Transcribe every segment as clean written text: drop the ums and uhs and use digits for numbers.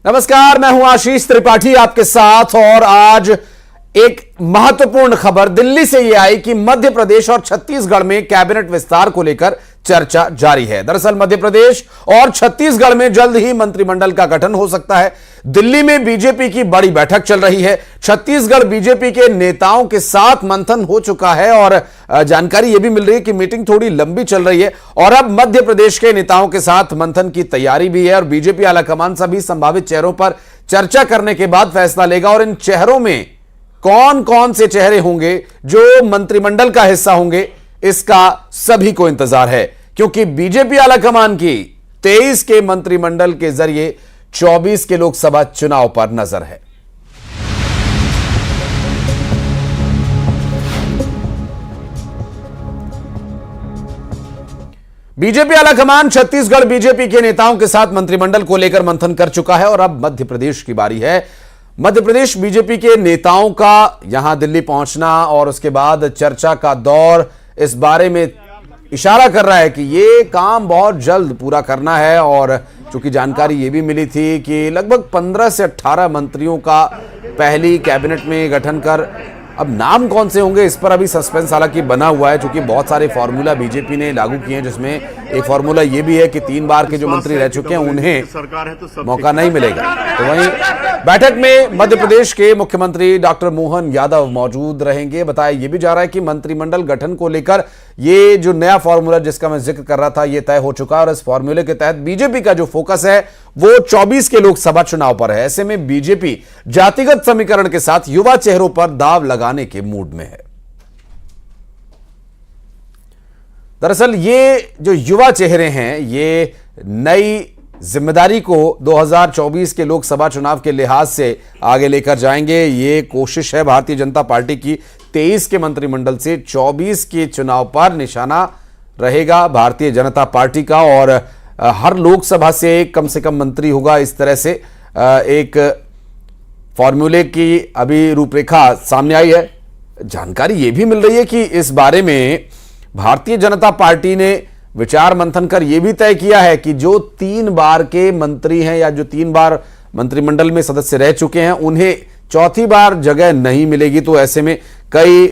नमस्कार, मैं हूं आशीष त्रिपाठी आपके साथ। और आज एक महत्वपूर्ण खबर दिल्ली से यह आई कि मध्य प्रदेश और छत्तीसगढ़ में कैबिनेट विस्तार को लेकर चर्चा जारी है। दरअसल मध्य प्रदेश और छत्तीसगढ़ में जल्द ही मंत्रिमंडल का गठन हो सकता है। दिल्ली में बीजेपी की बड़ी बैठक चल रही है। छत्तीसगढ़ बीजेपी के नेताओं के साथ मंथन हो चुका है और जानकारी यह भी मिल रही है कि मीटिंग थोड़ी लंबी चल रही है और अब मध्य प्रदेश के नेताओं के साथ मंथन की तैयारी भी है और बीजेपी आलाकमान सभी संभावित चेहरों पर चर्चा करने के बाद फैसला लेगा। और इन चेहरों में कौन कौन से चेहरे होंगे जो मंत्रिमंडल का हिस्सा होंगे, इसका सभी को इंतजार है, क्योंकि बीजेपी आलाकमान की 23 के मंत्रिमंडल के जरिए 24 के लोकसभा चुनाव पर नजर है। बीजेपी आलाकमान छत्तीसगढ़ बीजेपी के नेताओं के साथ मंत्रिमंडल को लेकर मंथन कर चुका है और अब मध्य प्रदेश की बारी है। मध्य प्रदेश बीजेपी के नेताओं का यहां दिल्ली पहुंचना और उसके बाद चर्चा का दौर इस बारे में इशारा कर रहा है कि ये काम बहुत जल्द पूरा करना है। और चूंकि जानकारी ये भी मिली थी कि लगभग 15 से 18 मंत्रियों का पहली कैबिनेट में गठन कर, अब नाम कौन से होंगे इस पर अभी सस्पेंस हालांकि बना हुआ है, क्योंकि बहुत सारे फॉर्मूला बीजेपी ने लागू किए हैं, जिसमें एक फॉर्मूला ये भी है कि 3 बार के जो मंत्री रह चुके हैं उन्हें मौका नहीं मिलेगा। तो वहीं बैठक में मध्य प्रदेश के मुख्यमंत्री डॉक्टर मोहन यादव मौजूद रहेंगे। बताया यह भी जा रहा है कि मंत्रिमंडल गठन को लेकर ये जो नया फॉर्मूला जिसका मैं जिक्र कर रहा था ये तय हो चुका है और इस फॉर्मूले के तहत बीजेपी का जो फोकस है वो 24 के लोकसभा चुनाव पर है। ऐसे में बीजेपी जातिगत समीकरण के साथ युवा चेहरों पर दाव लगाने के मूड में है। दरअसल ये जो युवा चेहरे हैं ये नई जिम्मेदारी को 2024 के लोकसभा चुनाव के लिहाज से आगे लेकर जाएंगे। ये कोशिश है भारतीय जनता पार्टी की 23 के मंत्रिमंडल से 24 के चुनाव पर निशाना रहेगा भारतीय जनता पार्टी का और हर लोकसभा से कम मंत्री होगा। इस तरह से एक फॉर्मूले की अभी रूपरेखा सामने आई है। जानकारी यह भी मिल रही है कि इस बारे में भारतीय जनता पार्टी ने विचार मंथन कर यह भी तय किया है कि जो 3 बार के मंत्री हैं या जो 3 बार मंत्रिमंडल में सदस्य रह चुके हैं उन्हें चौथी बार जगह नहीं मिलेगी। तो ऐसे में कई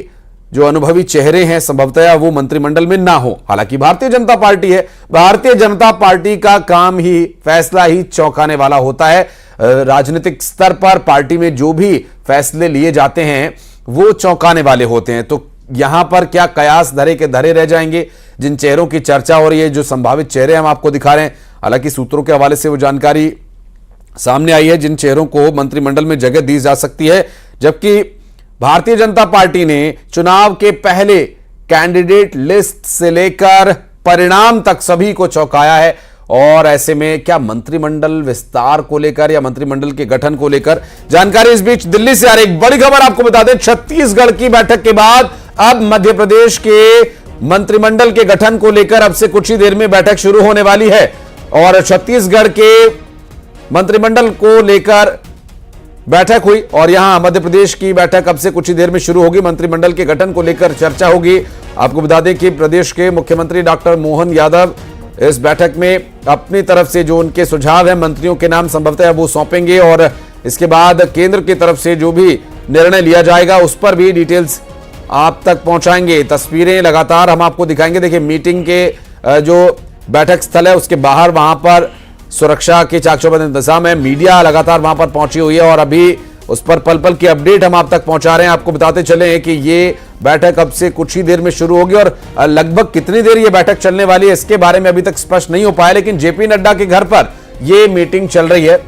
जो अनुभवी चेहरे हैं संभवतः वो मंत्रिमंडल में ना हो। हालांकि भारतीय जनता पार्टी है, भारतीय जनता पार्टी का काम ही फैसला ही चौंकाने वाला होता है। राजनीतिक स्तर पर पार्टी में जो भी फैसले लिए जाते हैं वो चौंकाने वाले होते हैं। तो यहां पर क्या कयास धरे के धरे रह जाएंगे। जिन चेहरों की चर्चा हो रही है, जो संभावित चेहरे हम आपको दिखा रहे हैं, हालांकि सूत्रों के हवाले से वो जानकारी सामने आई है जिन चेहरों को मंत्रिमंडल में जगह दी जा सकती है। जबकि भारतीय जनता पार्टी ने चुनाव के पहले कैंडिडेट लिस्ट से लेकर परिणाम तक सभी को चौंकाया है। और ऐसे में क्या मंत्रिमंडल विस्तार को लेकर या मंत्रिमंडल के गठन को लेकर जानकारी। इस बीच दिल्ली से आ रही एक बड़ी खबर आपको बता दें, छत्तीसगढ़ की बैठक के बाद अब मध्य प्रदेश के मंत्रिमंडल के गठन को लेकर अब से कुछ ही देर में बैठक शुरू होने वाली है। और छत्तीसगढ़ के मंत्रिमंडल को लेकर बैठक हुई और यहां मध्य प्रदेश की बैठक अब से कुछ ही देर में शुरू होगी। मंत्रिमंडल के गठन को लेकर चर्चा होगी। आपको बता दें कि प्रदेश के मुख्यमंत्री डॉक्टर मोहन यादव इस बैठक में अपनी तरफ से जो उनके सुझाव हैं मंत्रियों के नाम संभवतः वो सौंपेंगे और इसके बाद केंद्र की तरफ से जो भी निर्णय लिया जाएगा उस पर भी डिटेल्स आप तक पहुंचाएंगे। तस्वीरें लगातार हम आपको दिखाएंगे। देखिए मीटिंग के जो बैठक स्थल है उसके बाहर वहां पर सुरक्षा के चाक चौबंद इंतजाम है। मीडिया लगातार वहां पर पहुंची हुई है और अभी उस पर पल पल की अपडेट हम आप तक पहुंचा रहे हैं। आपको बताते चले कि ये बैठक अब से कुछ ही देर में शुरू होगी और लगभग कितनी देर ये बैठक चलने वाली है इसके बारे में अभी तक स्पष्ट नहीं हो पाया, लेकिन जेपी नड्डा के घर पर ये मीटिंग चल रही है।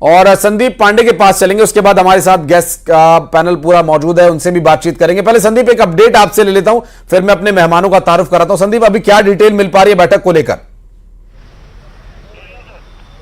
और संदीप पांडे के पास चलेंगे, उसके बाद हमारे साथ गेस्ट का पैनल पूरा मौजूद है, उनसे भी बातचीत करेंगे। पहले संदीप एक अपडेट आपसे ले लेता हूं, फिर मैं अपने मेहमानों का तारुफ कराता हूं। संदीप अभी क्या डिटेल मिल पा रही है बैठक को लेकर?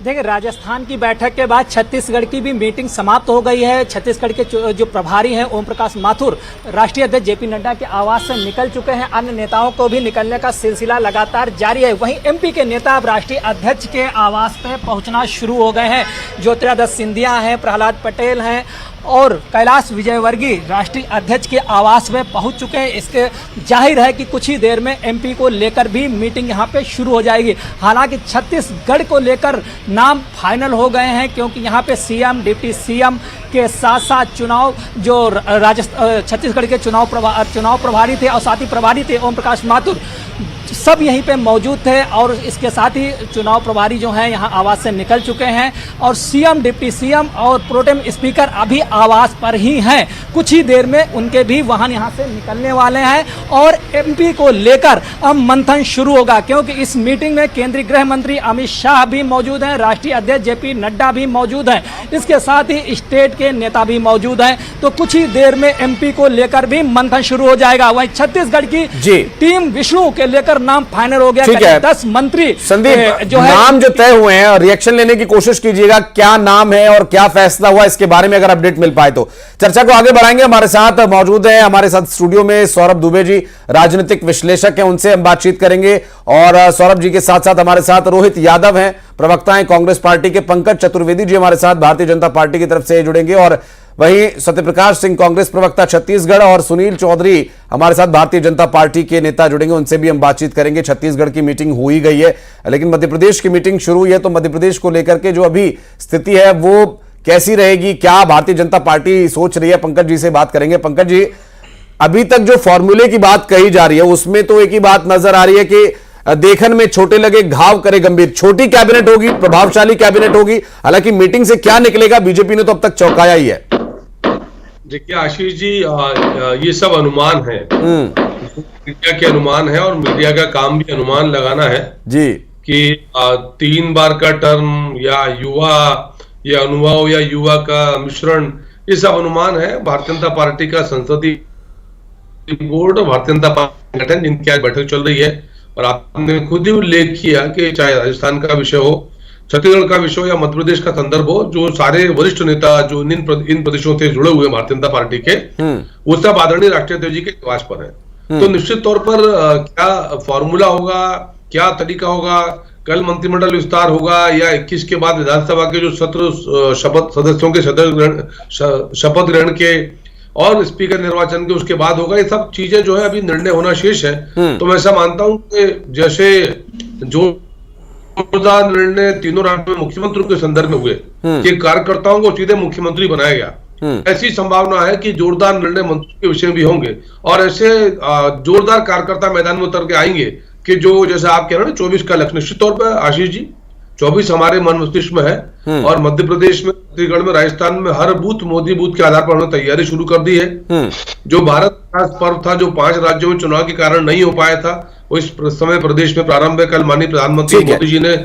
देखिए, राजस्थान की बैठक के बाद छत्तीसगढ़ की भी मीटिंग समाप्त हो गई है। छत्तीसगढ़ के जो प्रभारी हैं ओम प्रकाश माथुर राष्ट्रीय अध्यक्ष जेपी नड्डा के आवास से निकल चुके हैं। अन्य नेताओं को भी निकलने का सिलसिला लगातार जारी है। वहीं एमपी के नेता अब राष्ट्रीय अध्यक्ष के आवास पे पहुंचना शुरू हो गए हैं। ज्योतिरादित्य सिंधिया हैं, प्रहलाद पटेल हैं और कैलाश विजयवर्गीय राष्ट्रीय अध्यक्ष के आवास में पहुंच चुके हैं। इसके जाहिर है कि कुछ ही देर में एमपी को लेकर भी मीटिंग यहां पे शुरू हो जाएगी। हालांकि छत्तीसगढ़ को लेकर नाम फाइनल हो गए हैं, क्योंकि यहां पे सीएम, डिप्टी सीएम के साथ साथ चुनाव जो छत्तीसगढ़ के चुनाव प्रभारी थे और साथ ही प्रभारी थे ओम प्रकाश माथुर, सब यहीं पे मौजूद थे। और इसके साथ ही चुनाव प्रभारी जो हैं यहाँ आवास से निकल चुके हैं और सीएम, डिप्टी सीएम और प्रोटेम स्पीकर अभी आवास पर ही हैं। कुछ ही देर में उनके भी वाहन यहाँ से निकलने वाले हैं और एमपी को लेकर अब मंथन शुरू होगा, क्योंकि इस मीटिंग में केंद्रीय गृह मंत्री अमित शाह भी मौजूद हैं, राष्ट्रीय अध्यक्ष जेपी नड्डा भी मौजूद हैं, इसके साथ ही स्टेट के नेता भी मौजूद हैं। तो कुछ ही देर में एमपी को लेकर भी मंथन शुरू हो जाएगा। वहीं छत्तीसगढ़ की टीम विष्णु के लेकर नाम फाइनल हो गया। ठीक है, 10 मंत्री संदीप जो नाम जो तय हुए हैं, रिएक्शन लेने की कोशिश कीजिएगा, क्या नाम है और क्या फैसला हुआ इसके बारे में अगर अपडेट मिल पाए तो चर्चा को आगे बढ़ाएंगे। हमारे साथ मौजूद हैं, हमारे साथ स्टूडियो में सौरभ दुबे जी, राजनीतिक विश्लेषक हैं, उनसे हम बातचीत करेंगे। और सौरभ जी के साथ साथ हमारे साथ रोहित यादव हैं, प्रवक्ता हैं कांग्रेस पार्टी के, पंकज चतुर्वेदी जी हमारे साथ भारतीय जनता पार्टी की तरफ से जुड़ेंगे, और वहीं सत्यप्रकाश सिंह कांग्रेस प्रवक्ता छत्तीसगढ़, और सुनील चौधरी हमारे साथ भारतीय जनता पार्टी के नेता जुड़ेंगे, उनसे भी हम बातचीत करेंगे। छत्तीसगढ़ की मीटिंग हो ही गई है, लेकिन मध्य प्रदेश की मीटिंग शुरू हुई है, तो मध्य प्रदेश को लेकर के जो अभी स्थिति है वो कैसी रहेगी, क्या भारतीय जनता पार्टी सोच रही है, पंकज जी से बात करेंगे। पंकज जी, अभी तक जो फॉर्मूले की बात कही जा रही है उसमें तो एक ही बात नजर आ रही है कि देखन में छोटे लगे घाव करे गंभीर। छोटी कैबिनेट होगी, प्रभावशाली कैबिनेट होगी, हालांकि मीटिंग से क्या निकलेगा बीजेपी ने तो अब तक चौंकाया ही है। देखिए आशीष जी, ये सब अनुमान है, मीडिया के अनुमान है, और मीडिया का काम भी अनुमान लगाना है जी कि 3 बार का टर्म या युवा या अनुभव या युवा का मिश्रण, ये सब अनुमान है। भारतीय जनता पार्टी का संसदीय बोर्ड और भारतीय जनता पार्टी गठन जिनकी आज बैठक चल रही है, और आपने खुद ही उल्लेख किया कि चाहे राजस्थान का विषय हो, छत्तीसगढ़ का विषय या मध्य प्रदेश का संदर्भ हो, जो सारे वरिष्ठ नेता जो इन प्रदेशों से जुड़े हुए भारतीय जनता पार्टी के, वो सब आदरणीय राष्ट्रीय अध्यक्ष जी के निवास पर है। तो निश्चित तौर पर क्या फॉर्मूला होगा, क्या तरीका होगा, कल मंत्रिमंडल विस्तार होगा या 21 के बाद विधानसभा के जो सत्र सदस्यों के शपथ ग्रहण के और स्पीकर निर्वाचन के उसके बाद होगा, ये सब चीजें जो है अभी निर्णय होना शेष है। तो मैं ऐसा मानता हूं कि जैसे जोरदार निर्णय तीनों राज्यों में मुख्यमंत्रियों के संदर्भ में हुए कि कार्यकर्ताओं को सीधे मुख्यमंत्री बनाया गया, ऐसी संभावना है कि जोरदार निर्णय मंत्री के विषय में भी होंगे, और ऐसे जोरदार कार्यकर्ता मैदान में उतर के आएंगे कि जो जैसे आप कह रहे हैं 24 का लक्ष्य, निश्चित तौर पर आशीष जी 24 हमारे मन मस्तिष्क में है, और मध्य प्रदेश में, छत्तीसगढ़ में, राजस्थान में हर बूथ मोदी बूथ के आधार पर हमने तैयारी शुरू कर दी है। जो भारत विकास पर्व था, जो 5 राज्यों में चुनाव के कारण नहीं हो पाया था, वो इस समय प्रदेश में प्रारंभ है। कल माननीय प्रधानमंत्री मोदी जी ने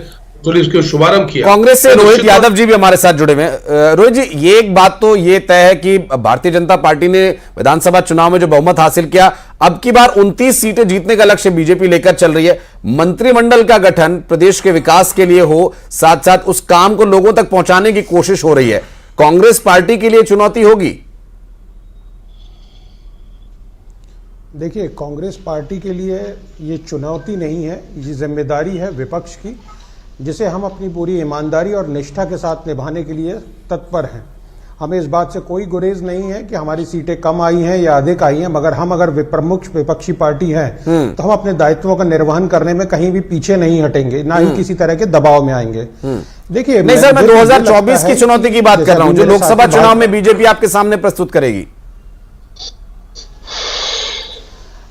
इसके शुभारंभ किया। कांग्रेस से रोहित यादव जी भी हमारे साथ जुड़े हुए हैं। रोहित जी, ये एक बात तो ये तय है कि भारतीय जनता पार्टी ने विधानसभा चुनाव में जो बहुमत हासिल किया, अब की बार 29 सीटें जीतने का लक्ष्य बीजेपी लेकर चल रही है। मंत्रिमंडल का गठन प्रदेश के विकास के लिए हो, साथ साथ उस काम को लोगों तक पहुंचाने की कोशिश हो रही है। कांग्रेस पार्टी के लिए चुनौती होगी? देखिए, कांग्रेस पार्टी के लिए ये चुनौती नहीं है, ये जिम्मेदारी है विपक्ष की, जिसे हम अपनी पूरी ईमानदारी और निष्ठा के साथ निभाने के लिए तत्पर हैं। हमें इस बात से कोई गुरेज नहीं है कि हमारी सीटें कम आई हैं या अधिक आई हैं, मगर हम अगर प्रमुख विपक्षी पार्टी हैं तो हम अपने दायित्वों का निर्वहन करने में कहीं भी पीछे नहीं हटेंगे, ना ही किसी तरह के दबाव में आएंगे। देखिए, नहीं सर, मैं 2024 की चुनौती की बात कर रहा हूं, जो लोकसभा चुनाव में बीजेपी आपके सामने प्रस्तुत करेगी।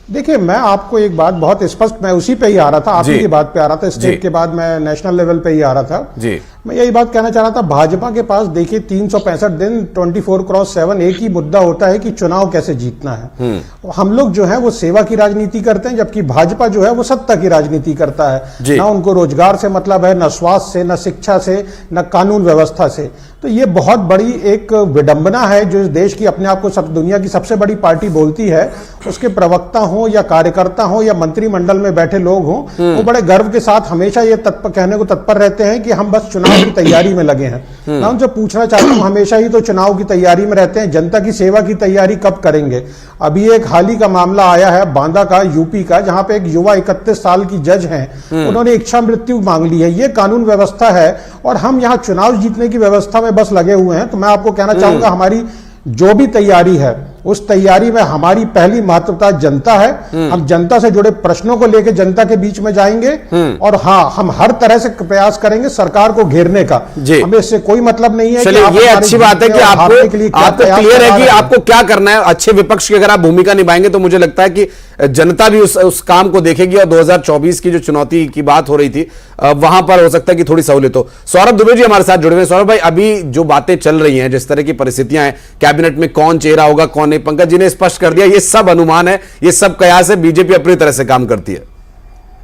देखिए, मैं आपको एक बात बहुत स्पष्ट, मैं उसी पे ही आ रहा था, आप ही की बात पे आ रहा था, स्टेट के बाद मैं नेशनल लेवल पे ही आ रहा था जी। मैं यही बात कहना चाह रहा था, भाजपा के पास देखिए 365 दिन 24/7 एक ही मुद्दा होता है कि चुनाव कैसे जीतना है। हम लोग जो है वो सेवा की राजनीति करते हैं, जबकि भाजपा जो है वो सत्ता की राजनीति करता है। ना उनको रोजगार से मतलब है, न स्वास्थ्य से, न शिक्षा से, न कानून व्यवस्था से। तो ये बहुत बड़ी एक विडंबना है जो इस देश की, अपने आप को सब दुनिया की सबसे बड़ी पार्टी बोलती है, उसके प्रवक्ता हो या कार्यकर्ता हो या मंत्रिमंडल में बैठे लोग हों, वो बड़े गर्व के साथ हमेशा ये कहने को तत्पर रहते हैं कि हम बस चुनाव की तैयारी में लगे हैं। मैं उनसे पूछना चाहता हूं, हमेशा ही तो चुनाव की तैयारी में रहते हैं, जनता की सेवा की तैयारी कब करेंगे? अभी एक हाल ही का मामला आया है बांदा का, यूपी का, जहां पे एक युवा 31 साल की जज हैं, उन्होंने इच्छा मृत्यु मांग ली है। ये कानून व्यवस्था है और हम यहाँ चुनाव जीतने की व्यवस्था में बस लगे हुए हैं। तो मैं आपको कहना चाहूंगा, हमारी जो भी तैयारी है उस तैयारी में हमारी पहली महत्वता जनता है। हम जनता से जुड़े प्रश्नों को लेकर जनता के बीच में जाएंगे और हाँ, हम हर तरह से प्रयास करेंगे सरकार को घेरने का। हमें इससे कोई मतलब नहीं है। चलिए, ये अच्छी बात है कि आपको क्लियर है कि आपको क्या करना है। अच्छे विपक्ष की अगर आप भूमिका निभाएंगे तो मुझे लगता है कि जनता भी उस काम को देखेगी और 2024 की जो चुनौती की बात हो रही थी वहां पर हो सकता है कि थोड़ी सहूलियत हो। सौरभ दुबे जी हमारे साथ जुड़े हुए। सौरभ भाई, अभी जो बातें चल रही हैं, जिस तरह की परिस्थितियां हैं, कैबिनेट में कौन चेहरा होगा कौन नहीं, पंकज जी ने स्पष्ट कर दिया ये सब अनुमान है, ये सब कयास है, बीजेपी अपनी तरह से काम करती है।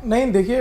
नहीं, देखिए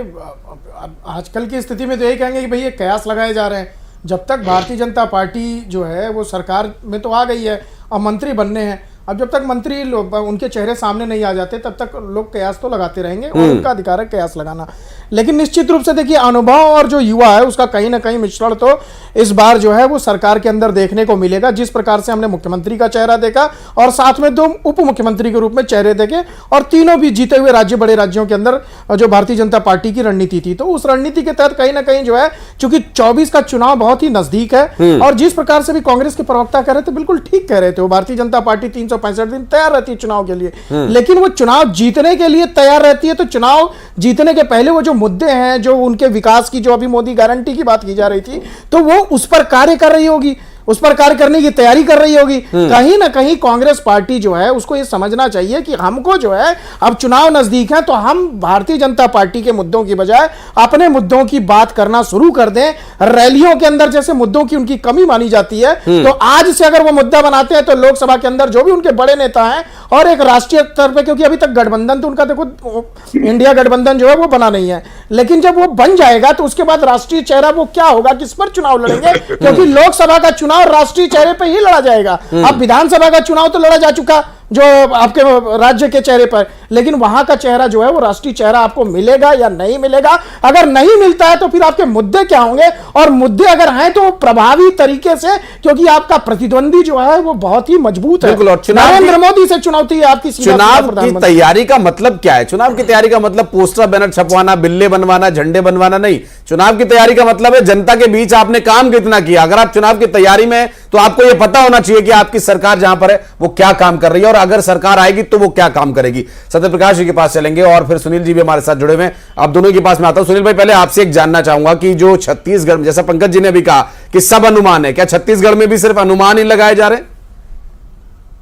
आजकल की स्थिति में तो यही कहेंगे कि भाई ये कयास लगाए जा रहे हैं। जब तक भारतीय जनता पार्टी जो है वो सरकार में तो आ गई है, अब मंत्री बनने हैं। अब जब तक मंत्री लोग उनके चेहरे सामने नहीं आ जाते तब तक लोग कयास तो लगाते रहेंगे और उनका अधिकार है कयास लगाना। लेकिन निश्चित रूप से देखिए, अनुभव और जो युवा है उसका कहीं ना कहीं मिश्रण तो इस बार जो है वो सरकार के अंदर देखने को मिलेगा। जिस प्रकार से हमने मुख्यमंत्री का चेहरा देखा और साथ में 2 उप मुख्यमंत्री के रूप में चेहरे देखे और तीनों भी जीते हुए राज्य, बड़े राज्यों के अंदर जो भारतीय जनता पार्टी की रणनीति थी, तो उस रणनीति के तहत कहीं ना कहीं जो है, चूंकि 24 का चुनाव बहुत ही नजदीक है और जिस प्रकार से भी कांग्रेस के प्रवक्ता कह रहे थे, बिल्कुल ठीक कह रहे थे, वो भारतीय जनता पार्टी 365 दिन तैयार रहती है चुनाव के लिए। लेकिन वो चुनाव जीतने के लिए तैयार रहती है, तो चुनाव जीतने के पहले वो जो मुद्दे हैं, जो उनके विकास की, जो अभी मोदी गारंटी की बात की जा रही थी, तो वो उस पर कार्य कर रही होगी, उस पर कार्य करने की तैयारी कर रही होगी। कहीं ना कहीं कांग्रेस पार्टी जो है उसको ये समझना चाहिए कि हमको जो है अब चुनाव नजदीक है, तो हम भारतीय जनता पार्टी के मुद्दों की बजाय अपने मुद्दों की बात करना शुरू कर दें। रैलियों के अंदर जैसे मुद्दों की उनकी कमी मानी जाती है, तो आज से अगर वो मुद्दा बनाते हैं तो लोकसभा के अंदर जो भी उनके बड़े नेता हैं और एक राष्ट्रीय स्तर पर, क्योंकि अभी तक गठबंधन तो उनका देखो इंडिया गठबंधन जो है वो बना नहीं है, लेकिन जब वो बन जाएगा तो उसके बाद राष्ट्रीय चेहरा वो क्या होगा, किस पर चुनाव लड़ेंगे, क्योंकि लोकसभा का चुनाव राष्ट्रीय चेहरे पर ही लड़ा जाएगा। अब विधानसभा का चुनाव तो लड़ा जा चुका जो आपके राज्य के चेहरे पर, लेकिन वहां का चेहरा जो है वो राष्ट्रीय चेहरा आपको मिलेगा या नहीं मिलेगा। अगर नहीं मिलता है तो फिर आपके मुद्दे क्या होंगे, और मुद्दे अगर हैं तो प्रभावी तरीके से, क्योंकि आपका प्रतिद्वंदी जो है वो बहुत ही मजबूत है। नरेंद्र मोदी से चुनौती है आपकी। चुनाव की तैयारी का मतलब क्या है? चुनाव की तैयारी का मतलब पोस्टर बैनर छपवाना, बिल्ले बनवाना, झंडे बनवाना नहीं। चुनाव की तैयारी का मतलब है जनता के बीच आपने काम कितना किया। अगर आप चुनाव की तैयारी में, तो आपको यह पता होना चाहिए कि आपकी सरकार जहां पर है वो क्या काम कर रही है, और अगर सरकार आएगी तो वो क्या काम करेगी। सत्यप्रकाश जी के पास चलेंगे और फिर सुनील जी भी हमारे साथ जुड़े हुए हैं। आप दोनों के पास में आता हूं। सुनील भाई, पहले आपसे एक जानना चाहूंगा कि जो छत्तीसगढ़, जैसा पंकज जी ने भी कहा कि सब अनुमान है, क्या छत्तीसगढ़ में भी सिर्फ अनुमान ही लगाए जा रहे हैं?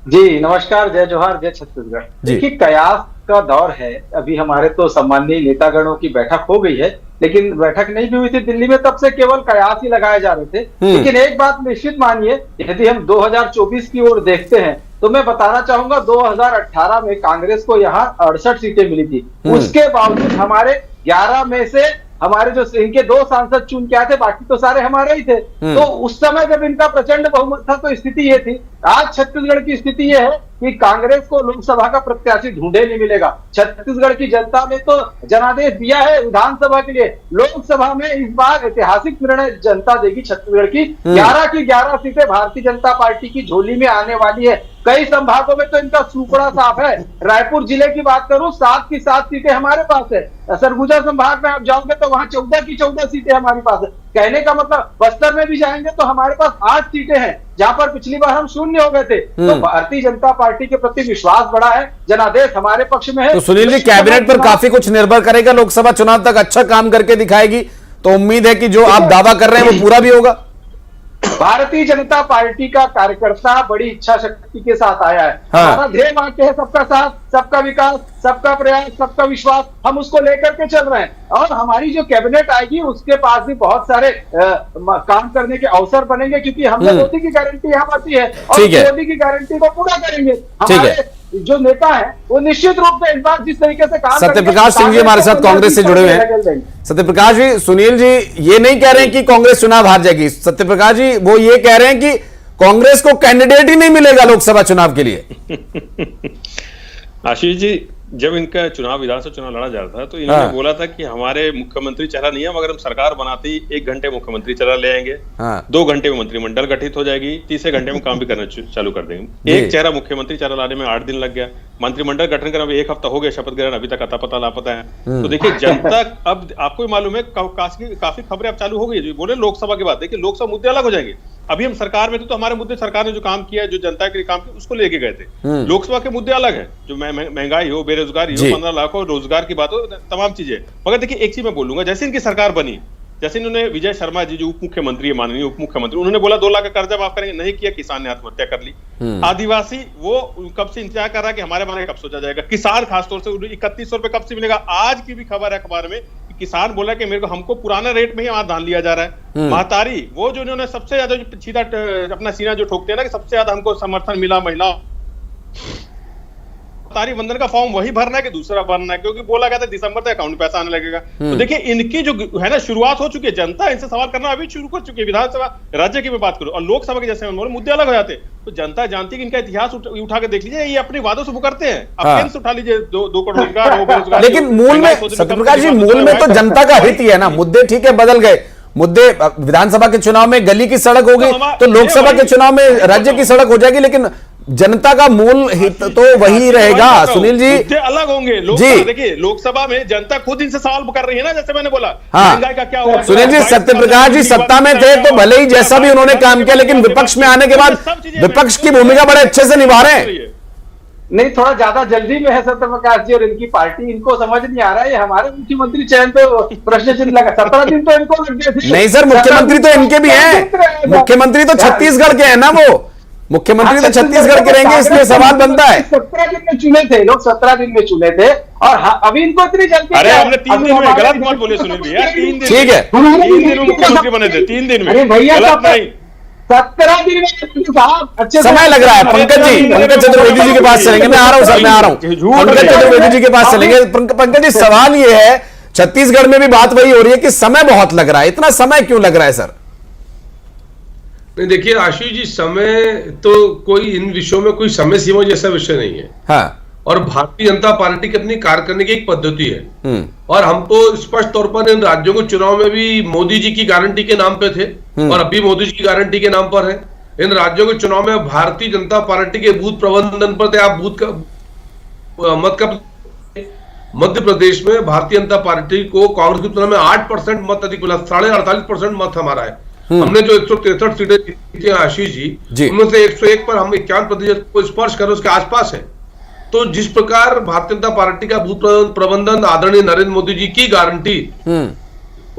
जी नमस्कार, जय जोहार, जय छत्तीसगढ़। देखिए, कयास का दौर है। अभी हमारे तो सम्माननीय नेतागणों की बैठक हो गई है, लेकिन बैठक नहीं भी हुई थी दिल्ली में, तब से केवल कयास ही लगाए जा रहे थे। लेकिन एक बात निश्चित मानिए, यदि हम 2024 की ओर देखते हैं तो मैं बताना चाहूंगा 2018 में कांग्रेस को यहाँ 68 सीटें मिली थी। उसके बावजूद हमारे 11 में से हमारे जो इनके 2 सांसद चुन के आए थे, बाकी तो सारे हमारे ही थे। तो उस समय जब इनका प्रचंड बहुमत था तो स्थिति ये थी। आज छत्तीसगढ़ की स्थिति ये है कि कांग्रेस को लोकसभा का प्रत्याशी ढूंढे नहीं मिलेगा। छत्तीसगढ़ की जनता ने तो जनादेश दिया है विधानसभा के लिए, लोकसभा में इस बार ऐतिहासिक निर्णय जनता देगी। छत्तीसगढ़ की 11 की 11 सीटें भारतीय जनता पार्टी की झोली में आने वाली है। कई संभागों में तो इनका सूपड़ा साफ है। रायपुर जिले की बात करूं, 7 की 7 सीटें हमारे पास है। सरगुजा संभाग में आप जाओगे तो वहां 14 की 14 सीटें हमारे पास है। कहने का मतलब बस्तर में भी जाएंगे तो हमारे पास 8 सीटें हैं, जहां पर पिछली बार हम शून्य हो गए थे। तो भारतीय जनता पार्टी के प्रति विश्वास बढ़ा है, जनादेश हमारे पक्ष में है। तो सुनील जी, कैबिनेट पर काफी कुछ निर्भर करेगा। लोकसभा चुनाव तक अच्छा काम करके दिखाएगी तो उम्मीद है कि जो आप दावा कर रहे हैं वो पूरा भी होगा। भारतीय जनता पार्टी का कार्यकर्ता बड़ी इच्छा शक्ति के साथ आया है। हमारा ध्येय वाक्य है सबका साथ, सबका विकास, सबका प्रयास, सबका विश्वास। हम उसको लेकर के चल रहे हैं और हमारी जो कैबिनेट आएगी उसके पास भी बहुत सारे काम करने के अवसर बनेंगे, क्योंकि हमने मोदी की गारंटी यहाँ आती है और मोदी की गारंटी को पूरा करेंगे। हमारे जो नेता है वो निश्चित रूप से इस बार जिस तरीके से काम सत्यप्रकाश सिंह जी हमारे साथ कांग्रेस से जुड़े हुए हैं। सत्यप्रकाश जी, सुनील जी ये नहीं कह रहे हैं कि कांग्रेस चुनाव हार जाएगी। सत्यप्रकाश जी वो ये कह रहे हैं कि कांग्रेस को कैंडिडेट ही नहीं मिलेगा लोकसभा चुनाव के लिए। आशीष जी, जब इनका चुनाव, विधानसभा चुनाव लड़ा जा रहा था तो इन्होंने बोला था कि हमारे मुख्यमंत्री चेहरा नहीं है, मगर हम सरकार बनाते ही 1 घंटे मुख्यमंत्री चेहरा ले आएंगे, 2 घंटे में मंत्रिमंडल गठित हो जाएगी, तीसरे घंटे में काम भी करना चालू कर देंगे। एक चेहरा मुख्यमंत्री चेहरा लाने में 8 दिन लग गया, मंत्रिमंडल गठन करने में 1 हफ्ता हो गया, शपथ ग्रहण अभी तक अता पता लापता है। तो देखिए, जनता अब आपको मालूम है काफी खबरें अब चालू हो गई। बोले लोकसभा की बात, देखिए लोकसभा मुद्दे अलग हो जाएंगे, अभी हम सरकार में थे तो हमारे मुद्दे सरकार ने जो काम किया, जो जनता के लिए काम किया, उसको लेके गए थे। लोकसभा के मुद्दे अलग है, जो महंगाई हो, बेरोजगारी हो, 15 लाख हो, रोजगार की बात हो, तमाम चीजें। मगर देखिए एक चीज मैं बोलूंगा, जैसे इनकी सरकार बनी, जैसे इन्होंने विजय शर्मा जी जो उप मुख्यमंत्री है, माननीय उप मुख्यमंत्री, उन्होंने बोला 2 लाख का कर्जा माफ करेंगे, नहीं किया, किसान ने आत्महत्या कर ली। आदिवासी वो कब से इंतजार कर रहा है कि हमारे बारे में कब सोचा जाएगा। किसान खासतौर से 3100 रुपए कब से मिलेगा। आज की भी खबर है अखबार में कि किसान बोला कि मेरे को हमको पुराना रेट में ही वहां धान लिया जा रहा है। महतारी वो जो इन्होंने सबसे ज्यादा सीधा अपना सीना जो ठोकते हैं ना कि सबसे ज्यादा हमको समर्थन मिला महिला महतारी वंदन का फॉर्म वही भरना है कि दूसरा भरना है, क्योंकि बोला गया था दिसंबर तक अकाउंट में पैसा आने लगेगा। तो देखिए इनकी जो है ना शुरुआत हो चुकी है, जनता इनसे सवाल करना अभी शुरू कर चुकी है। विधानसभा राज्य की मैं बात करूं और लोकसभा के जैसे मुद्दे अलग हो जाते, तो जनता जानती है कि इनका इतिहास उठा के देख लीजिए, ये अपने वादों से मुकरते हैं। अब पेंस उठा लीजिए, 2 करोड़ रोजगार हो, बेरोजगार। लेकिन मूल में सत्यप्रकाश जी, मूल में तो जनता का हित ही है ना। मुद्दे ठीक है बदल गए, मुद्दे विधानसभा के चुनाव में गली की सड़क होगी तो लोकसभा के चुनाव में राज्य की सड़क हो जाएगी, लेकिन जनता का मूल हित तो वही रहेगा। सुनील जी अलग होंगे। जी देखिए लोकसभा में जनता खुद इनसे सवाल कर रही है ना, जैसे मैंने बोला महंगाई का क्या हुआ। सुनील जी, सत्यप्रकाश जी सत्ता में थे तो भले ही जैसा भी उन्होंने काम किया, लेकिन विपक्ष में आने के बाद विपक्ष की भूमिका बड़े अच्छे से निभा रहे हैं। नहीं, थोड़ा ज्यादा जल्दी में है सत्यप्रकाश जी और इनकी पार्टी, इनको समझ नहीं आ रहा है। हमारे मुख्यमंत्री चयन पे प्रश्न चिन्ह लगा, 17 दिन तो इनको लग गए थे। नहीं सर, मुख्यमंत्री तो इनके भी हैं, मुख्यमंत्री तो छत्तीसगढ़ के हैं ना, वो मुख्यमंत्री तो छत्तीसगढ़ के रहेंगे, इसलिए सवाल बनता है। 17 दिन में चुने थे लोग, 17 दिन में चुने थे और अभी इनको इतनी जल्दी। अरे हमने 3 दिन में गलत मत बोले सुनील भैया, 3 दिन ठीक है, 3 दिन में मुख्यमंत्री बने थे, 3 दिन में। अरे भैया 17 दिन में अच्छे समय लग रहा है। पंकज जी, पंकज चतुर्वेदी जी के पास चलेंगे, मैं आ रहा हूं सर, मैं आ रहा हूं, पंकज चतुर्वेदी जी के पास चलेंगे। पंकज जी सवाल ये है, छत्तीसगढ़ में भी बात वही हो रही है कि समय बहुत लग रहा है, इतना समय क्यों लग रहा है सर? नहीं देखिए आशीष जी, समय तो कोई इन विषयों में कोई समय सीमा जैसा विषय नहीं है। हाँ। और भारतीय जनता पार्टी की अपनी कार्य करने की एक पद्धति है और हम तो स्पष्ट तौर पर इन राज्यों को चुनाव में भी मोदी जी की गारंटी के नाम पे थे और अभी मोदी जी की गारंटी के नाम पर है। इन राज्यों के चुनाव में भारतीय जनता पार्टी के बूथ प्रबंधन पर थे। आप बूथ का मत का मध्य प्रदेश में भारतीय जनता पार्टी को कांग्रेस की तुलना में 8% मत अधिक मिला, 48.5% मत हमारा है। हमने जो 163 सीटें जीती हैं आशीष जी, उनमें से 101 पर हम 51% को स्पर्श कर उसके आसपास है। तो जिस प्रकार भारतीय जनता पार्टी का बूथ प्रबंधन आदरणीय नरेंद्र मोदी जी की गारंटी,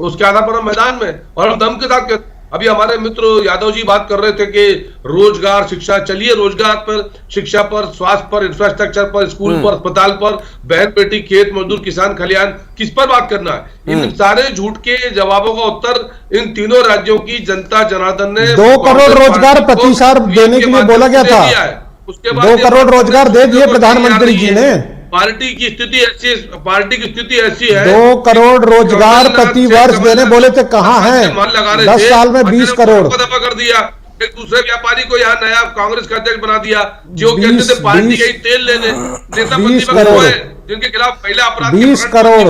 उसके आधार पर हम मैदान में और हम दम के साथ। अभी हमारे मित्र यादव जी बात कर रहे थे कि रोजगार शिक्षा, चलिए रोजगार पर, शिक्षा पर, स्वास्थ्य पर, इंफ्रास्ट्रक्चर पर, स्कूल पर, अस्पताल पर, बहन बेटी, खेत मजदूर, किसान, खलियान, किस पर बात करना है? इन सारे झूठ के जवाबों का उत्तर इन तीनों राज्यों की जनता जनार्दन ने 2 करोड़ रोजगार प्रति साल देने के लिए बोला गया था। उसके बाद 2 करोड़ रोजगार दे दिए प्रधानमंत्री जी ने। पार्टी की स्थिति ऐसी है, पार्टी की स्थिति ऐसी है। 2 करोड़ रोजगार प्रति वर्ष देने बोले थे, कहाँ है? 10 साल में 20 करोड़ दफा कर दिया। एक दूसरे व्यापारी को यहाँ नया कांग्रेस का अध्यक्ष बना दिया, जो कहते थे पार्टी का ही तेल लेने, नेता जिनके खिलाफ पहले अपराध 20 करोड़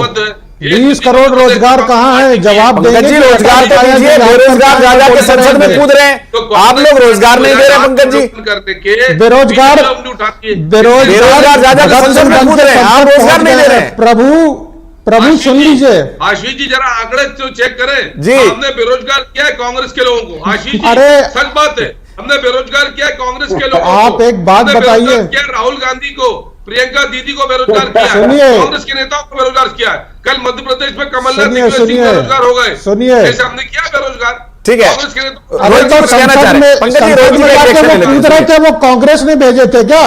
20 करोड़ रोजगार कहाँ है? जवाब देंगे। रोजगार तो दीजिए, बेरोजगार राजा के संसद में कूद रहे हैं, आप लोग रोजगार नहीं दे रहे पंकज जी। बेरोजगार राजा के संसद में कूद रहे हैं, आप रोजगार नहीं दे रहे हैं। प्रभु सुन लीजिए आशीष जी, जरा आंकड़े तो चेक करें जी। हमने बेरोजगार किया है कांग्रेस के लोगों को आशीष जी, सच बात है, हमने बेरोजगार किया है कांग्रेस के लोगों को। आप एक बात बताइए, राहुल गांधी को, प्रियंका दीदी को बेरोजगार किया है, कांग्रेस के नेताओं को बेरोजगार किया है। कल मध्य प्रदेश में कमलनाथ बेरोजगार हो गए, सुनिए जैसे हमने किया बेरोजगार। ठीक है, कांग्रेस के कूद रहे थे, वो कांग्रेस ने भेजे थे क्या?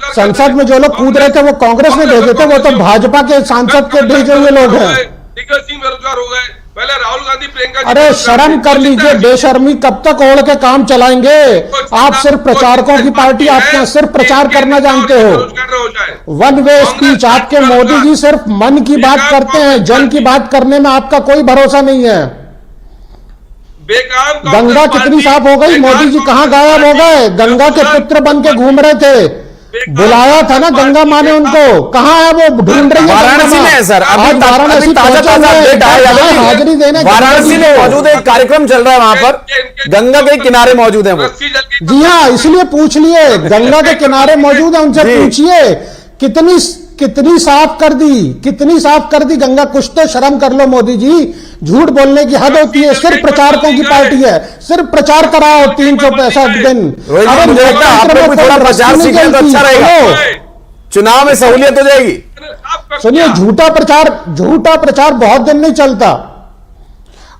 संसद में जो लोग कूद रहे थे वो कांग्रेस ने भेजे थे, वो तो भाजपा के सांसद के भेजे हुए लोग हैं। दिग्गज सिंह बेरोजगार हो गए, पहले राहुल गांधी, प्रियंका। अरे शर्म कर लीजिए, बेशर्मी कब तक ओढ़ के काम चलाएंगे? आप सिर्फ प्रचारकों की पार्टी, आप क्या सिर्फ प्रचार करना जानते हो? वन वे स्पीच, आपके मोदी जी सिर्फ मन की बात करते हैं, जन की बात करने में आपका कोई भरोसा नहीं है। गंगा कितनी साफ हो गई, मोदी जी कहाँ गायब हो गए? गंगा के पुत्र बन के घूम रहे थे, बुलाया था ना गंगा माँ ने उनको, कहाँ है वो? ढूंढ रही है वाराणसी में है सर, अभी वाराणसी हाजिरी देने वाराणसी में मौजूद है, कार्यक्रम चल रहा है वहां पर, गंगा के किनारे मौजूद है वो। जी हाँ, इसलिए पूछ लिए, गंगा के किनारे मौजूद है, उनसे पूछिए कितनी साफ कर दी, कितनी साफ कर दी गंगा। कुछ तो शर्म कर लो मोदी जी, झूठ बोलने की हद होती है। सिर्फ प्रचारकों की पार्टी है, सिर्फ प्रचार कराओ 365 दिन। मुझे लगता है आप लोग भी थोड़ा प्रचार सीखें तो अच्छा रहेगा, चुनाव में सहूलियत हो जाएगी। सुनिए, झूठा प्रचार बहुत दिन नहीं चलता।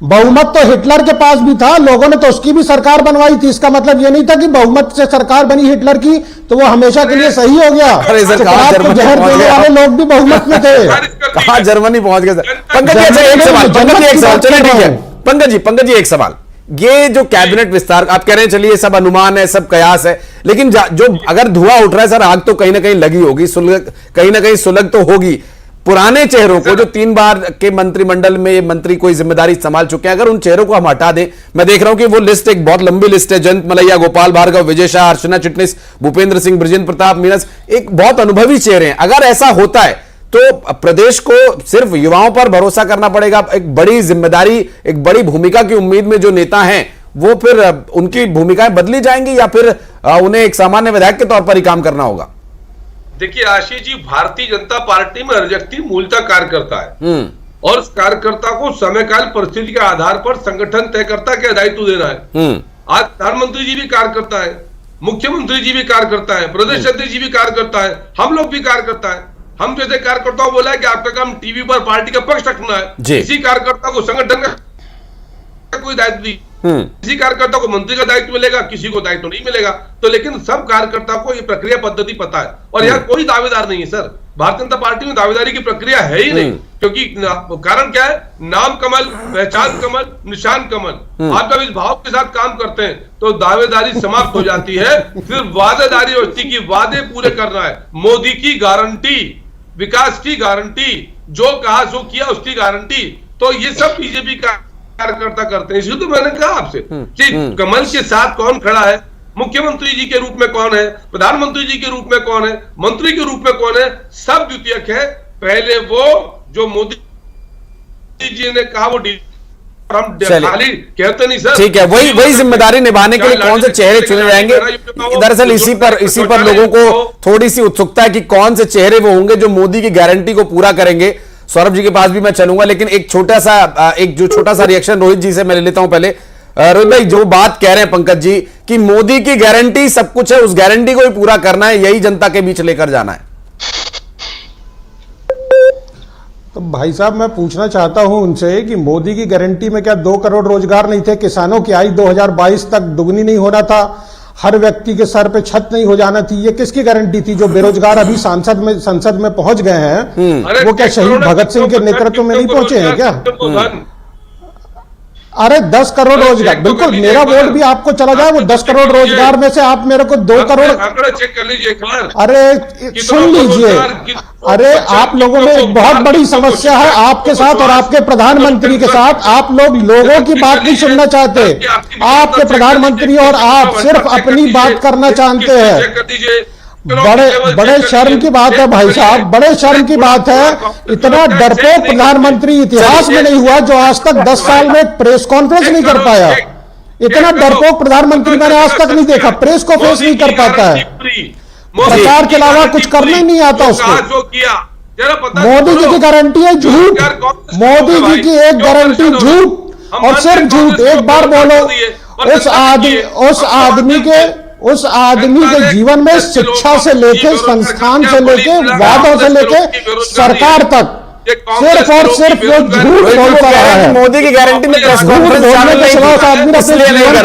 बहुमत तो हिटलर के पास भी था, लोगों ने तो उसकी भी सरकार बनवाई थी। इसका मतलब ये नहीं था कि बहुमत से सरकार बनी हिटलर की तो वो हमेशा के लिए सही हो गया। जहर देने वाले लोग भी बहुमत में थे। कहा जर्मनी पहुंच गए। पंकज जी एक सवाल, चलिए ठीक है पंकज जी एक सवाल, ये जो कैबिनेट विस्तार आप कह रहे हैं, चलिए ये सब अनुमान है, सब कयास है, लेकिन जो अगर धुआं उठ रहा है सर, आग तो कहीं ना कहीं लगी होगी, कहीं ना कहीं सुलग तो होगी। पुराने चेहरों को जो 3 बार के मंत्रिमंडल में मंत्री कोई जिम्मेदारी संभाल चुके हैं, अगर उन चेहरों को हम हटा दें, मैं देख रहा हूं कि वो लिस्ट एक बहुत लंबी लिस्ट है, जयंत मलैया, गोपाल भार्गव, विजय शाह, अर्चना चिटनिस, भूपेंद्र सिंह, बृजेंद्र प्रताप मीनस, एक बहुत अनुभवी चेहरे हैं। अगर ऐसा होता है तो प्रदेश को सिर्फ युवाओं पर भरोसा करना पड़ेगा। एक बड़ी जिम्मेदारी, एक बड़ी भूमिका की उम्मीद में जो नेता हैं वो फिर उनकी भूमिकाएं बदली जाएंगी या फिर उन्हें एक सामान्य विधायक के तौर पर ही काम करना होगा? देखिए आशीष जी, भारतीय जनता पार्टी में हर व्यक्ति मूलतः कार्यकर्ता है और उस कार्यकर्ता को समय काल परिस्थिति के आधार पर संगठन तय करता क्या दायित्व देना है। आज प्रधानमंत्री जी भी कार्यकर्ता है, मुख्यमंत्री जी भी कार्यकर्ता है, प्रदेश अध्यक्ष जी भी कार्यकर्ता है, हम लोग भी कार्यकर्ता है। हम जैसे कार्यकर्ताओं बोला है कि आपका काम टीवी पर पार्टी का पक्ष रखना है, इसी कार्यकर्ता को संगठन का कोई दायित्व नहीं, किसी कार्यकर्ता को मंत्री का दायित्व मिलेगा, किसी को दायित्व नहीं मिलेगा। तो लेकिन सब कार्यकर्ता को ये प्रक्रिया पद्धति पता है और यहाँ कोई दावेदार नहीं है सर। भारतीय जनता पार्टी में दावेदारी की प्रक्रिया है ही नहीं, क्योंकि कारण क्या है, नाम कमल, पहचान कमल, निशान कमल। आप जब इस भाव के साथ काम करते हैं तो दावेदारी समाप्त हो जाती है, फिर वादेदारी होती कि वादे पूरे करना है, मोदी की गारंटी, विकास की गारंटी, जो कहा सो किया उसकी गारंटी। तो ये सब बीजेपी का कार्यकर्ता करते हैं। इसलिए तो मैंने कहा आपसे कि कमल के साथ कौन खड़ा है, मुख्यमंत्री जी के रूप में कौन है, प्रधानमंत्री जी के रूप में कौन है, मंत्री के रूप में कौन है, सब द्वितीयक है। पहले वो जो मोदी जी ने कहा वो हम खाली कहते नहीं सर। ठीक है, वही जिम्मेदारी निभाने के लिए कौन से चेहरे चुने जाएंगे? दरअसल इसी पर लोगों को थोड़ी सी उत्सुकता है कि कौन से चेहरे वो होंगे जो मोदी की गारंटी को पूरा करेंगे। सौरभ जी के पास भी मैं चलूंगा, लेकिन एक छोटा सा रिएक्शन रोहित जी से मैं ले लेता हूं पहले। रोहित भाई, जो बात कह रहे हैं पंकज जी कि मोदी की गारंटी सब कुछ है, उस गारंटी को ही पूरा करना है, यही जनता के बीच लेकर जाना है। तो भाई साहब, मैं पूछना चाहता हूं उनसे कि मोदी की गारंटी में क्या 2 करोड़ रोजगार नहीं थे? किसानों की आय 2022 तक दुगनी नहीं होना था? हर व्यक्ति के सर पे छत नहीं हो जाना थी? ये किसकी गारंटी थी? जो बेरोजगार अभी संसद में पहुंच गए हैं, वो क्या शहीद भगत सिंह के नेतृत्व में नहीं पहुंचे हैं क्या? अरे 10 करोड़ रोजगार, बिल्कुल मेरा वोट भी आपको चला जाए, वो 10 करोड़ रोजगार में से आप मेरे को 2 करोड़ चेक कर लीजिए। अरे सुन लीजिए, अरे आप लोगों में एक बहुत बड़ी समस्या है आपके साथ और आपके प्रधानमंत्री के साथ। आप लोगों की बात नहीं सुनना चाहते। आपके प्रधानमंत्री और आप सिर्फ अपनी बात करना चाहते हैं। बड़े शर्म की बात है भाई साहब, बड़े शर्म की बात है। इतना डरपोक प्रधानमंत्री इतिहास में नहीं हुआ जो आज तक 10 साल में प्रेस कॉन्फ्रेंस नहीं कर पाया। इतना डरपोक प्रधानमंत्री मैंने आज तक नहीं देखा, प्रेस को फेस नहीं कर पाता है, प्रचार के अलावा कुछ करना ही नहीं आता उसको। मोदी जी की गारंटी है झूठ, मोदी जी की एक गारंटी झूठ और सिर्फ झूठ। एक बार बोलो, उस आदमी के जीवन में शिक्षा से लेके, संस्थान से लेके, वादों से लेके सरकार तक सिर्फ और सिर्फ वो झूठ बोलता रहा है। मोदी की गारंटी में प्रेस कॉन्फ्रेंस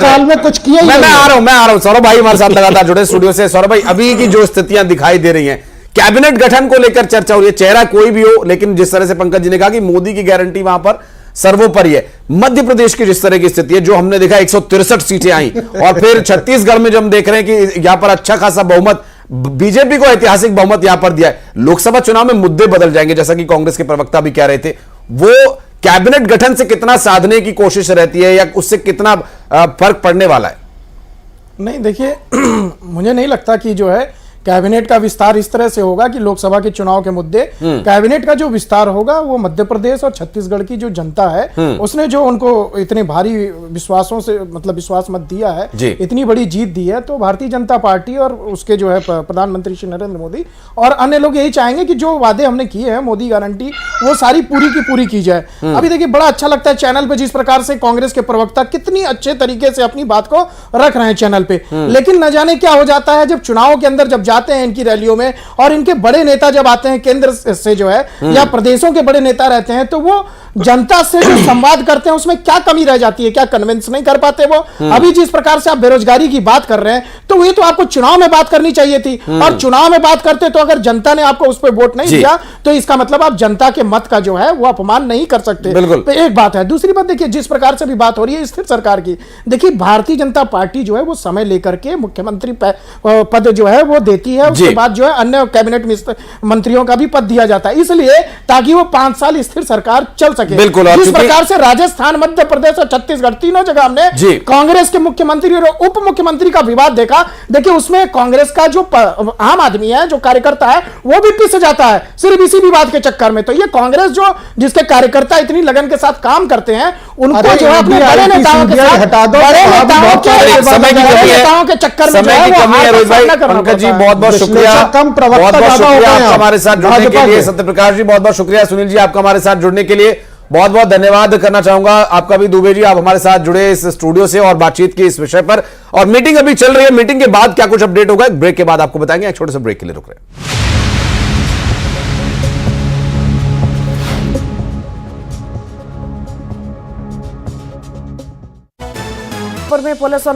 साल में कुछ किया ही नहीं। मैं आ रहा हूं सौरभ भाई हमारे साथ लगातार जुड़े स्टूडियो से। सौरभ भाई, अभी की जो स्थितियां दिखाई दे रही हैं, कैबिनेट गठन को लेकर चर्चा हो रही है, चेहरा कोई भी हो, लेकिन जिस तरह से पंकज जी ने कहा कि मोदी की गारंटी वहां पर सर्वोपरि है। मध्य प्रदेश की जिस तरह की स्थिति है, जो हमने देखा 163 सीटें आई, और फिर छत्तीसगढ़ में जो हम देख रहे हैं कि यहां पर अच्छा खासा बहुमत, बीजेपी को ऐतिहासिक बहुमत यहां पर दिया है। लोकसभा चुनाव में मुद्दे बदल जाएंगे, जैसा कि कांग्रेस के प्रवक्ता भी कह रहे थे। वो कैबिनेट गठन से कितना साधने की कोशिश रहती है या उससे कितना फर्क पड़ने वाला है? नहीं, देखिए मुझे नहीं लगता कि जो है कैबिनेट का विस्तार इस तरह से होगा कि लोकसभा के चुनाव के मुद्दे, कैबिनेट का जो विस्तार होगा वो मध्य प्रदेश और छत्तीसगढ़ की जो जनता है उसने जो उनको इतने भारी विश्वासों से मतलब विश्वास मत दिया है, इतनी बड़ी जीत दी है, तो भारतीय जनता पार्टी और उसके जो है प्रधानमंत्री श्री नरेंद्र मोदी और अन्य लोग यही चाहेंगे कि जो वादे हमने किए हैं मोदी गारंटी, वो सारी पूरी की पूरी की जाए। अभी देखिए बड़ा अच्छा लगता है चैनल पे जिस प्रकार से कांग्रेस के प्रवक्ता कितनी अच्छे तरीके से अपनी बात को रख रहे हैं चैनल पे, लेकिन न जाने क्या हो जाता है जब चुनाव के अंदर जब जाते हैं इनकी रैलियों में और इनके बड़े नेता जब आते हैं केंद्र से जो है या प्रदेशों के बड़े नेता रहते हैं, तो वो जनता से जो संवाद करते हैं उसमें क्या कमी रह जाती है, क्या कन्विंस नहीं कर पाते वो। अभी जिस प्रकार से आप बेरोजगारी की बात कर रहे हैं, तो ये तो आपको चुनाव में बात करनी चाहिए थी, और चुनाव में बात करते तो अगर जनता ने आपको उस पर वोट नहीं दिया तो इसका मतलब आप जनता के मत का जो है वो अपमान नहीं कर सकते। तो एक बात है। दूसरी बात देखिए, जिस प्रकार से भी बात हो रही है स्थिर सरकार की, देखिए भारतीय जनता पार्टी जो है वो समय लेकर के मुख्यमंत्री पद जो है वो देती है, उसके बाद जो है अन्य कैबिनेट मंत्रियों का भी पद दिया जाता है, इसलिए ताकि वो 5 साल स्थिर सरकार चल सके। बिल्कुल। जिस प्रकार से राजस्थान, मध्य प्रदेश और छत्तीसगढ़ तीनों जगह हमने कांग्रेस के मुख्यमंत्री और उप मुख्यमंत्री का विवाद देखा, देखिए उसमें कांग्रेस का जो आम आदमी है, जो कार्यकर्ता है, वो भी पिस जाता है सिर्फ इसी विवाद के चक्कर में। तो ये कांग्रेस जो जिसके कार्यकर्ता इतनी लगन के साथ काम करते हैं, उनको जो है अपने बड़े नेताओं के साथ हटा दो, बड़े नेताओं के चक्कर में पंकज जी बहुत बहुत शुक्रिया, आपका हमारे साथ जुड़ने के लिए। सत्यप्रकाश जी बहुत बहुत शुक्रिया, सुनील जी आपका हमारे साथ जुड़ने के लिए बहुत बहुत धन्यवाद करना चाहूंगा आपका भी। दुबे जी आप हमारे साथ जुड़े इस स्टूडियो से और बातचीत की इस विषय पर, और मीटिंग अभी चल रही है, मीटिंग के बाद क्या कुछ अपडेट होगा ब्रेक के बाद आपको बताएंगे। एक छोटे से ब्रेक के लिए रुक रहे हैं। में पुलिस और